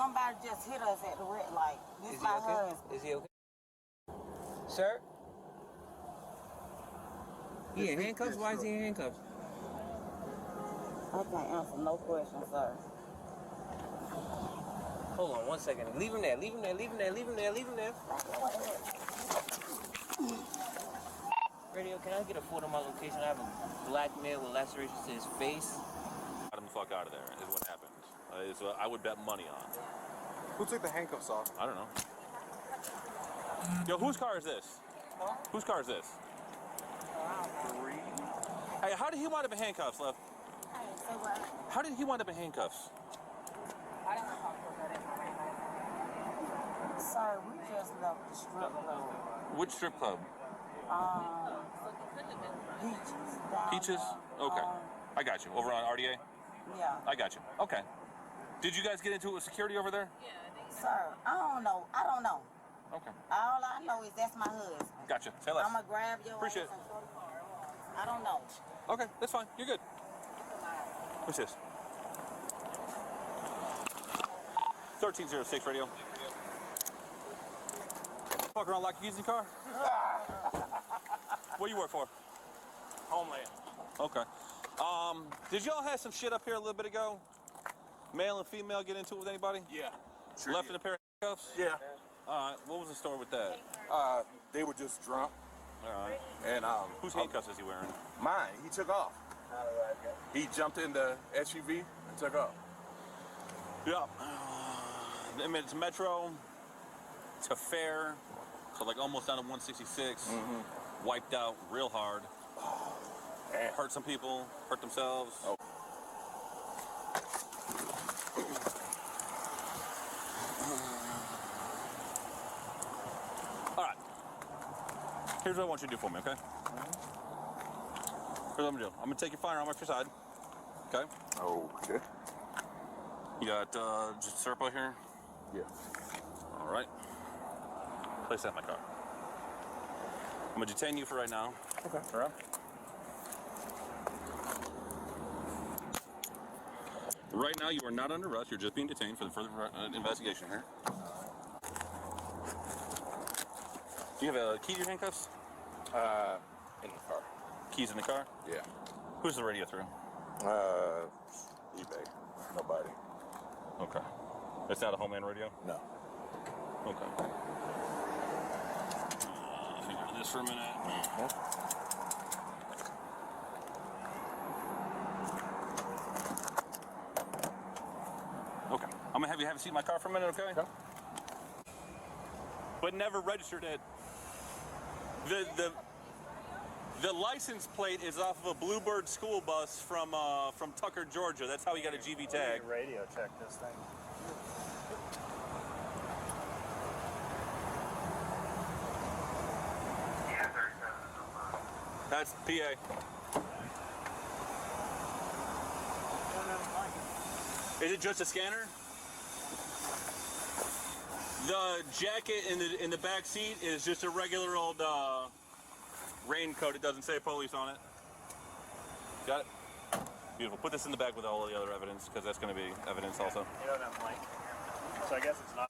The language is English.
somebody just hit us at the red light. This is my husband. Is he okay? Sir? He in handcuffs? Why is he in handcuffs? I can't answer no questions, sir. Hold on 1 second. Leave him there. Leave him there. Leave him there. Leave him there. Leave him there. Radio, can I get a photo of my location? I have a black male with lacerations to his face. Got him the fuck out of there is what happened. Is what I would bet money on. Who took the handcuffs off? I don't know. Yo, whose car is this? Huh? Whose car is this? Hey, how did he wind up in handcuffs, love? Hey, so what? How did he wind up in handcuffs? I didn't talk to her. Sir, we just left the strip club. Which strip club? Peaches. Peaches? Okay. I got you. Over on RDA? Yeah. I got you. Okay. Did you guys get into it with security over there? Sir, I don't know. Okay. All I know is that's my husband. Gotcha. Say less. I'm going to grab your Appreciate ass it. and throw the car. I don't know. Okay, that's fine. You're good. What's this? 1306 radio. Fuck around like keys in the car? What do you work for? Homeland. Okay. Did y'all have some shit up here a little bit ago? Male and female get into it with anybody? Yeah. Sure Left did. in a pair of handcuffs? Yeah. Alright, what was the story with that? They were just drunk. Alright. And whose handcuffs is he wearing? mine. He took off. He jumped in the SUV and took off. Yeah. I mean, it's Metro to Fair, so like almost down to 166. Wiped out real hard. Hurt some people, hurt themselves. Oh. All right. Here's what I want you to do for me, okay? Here's what I'm gonna do. I'm gonna take your firearm off your side. Okay? Okay. You got just syrup right here? Yeah. All right. Place that in my car. I'm gonna detain you for right now. Okay. All right. Right now, you are not under arrest. You're just being detained for the further investigation here. Do you have a key to your handcuffs? In the car. Keys in the car? Yeah. Who's the radio through? eBay. Nobody. Okay. It's not a Homeland radio? No. Okay. Figure this for a minute. Okay. I'm gonna have you have a seat in my car for a minute, okay? Okay. But never registered it. The license plate is off of a Bluebird school bus from Tucker, Georgia. That's how he got a GV tag. Radio check this thing. That's PA. Is it just a scanner? The jacket in the back seat is just a regular old raincoat. It doesn't say police on it. Got it? Beautiful. Put this in the bag with all of the other evidence, because that's going to be evidence also. You don't have a mic. So I guess it's not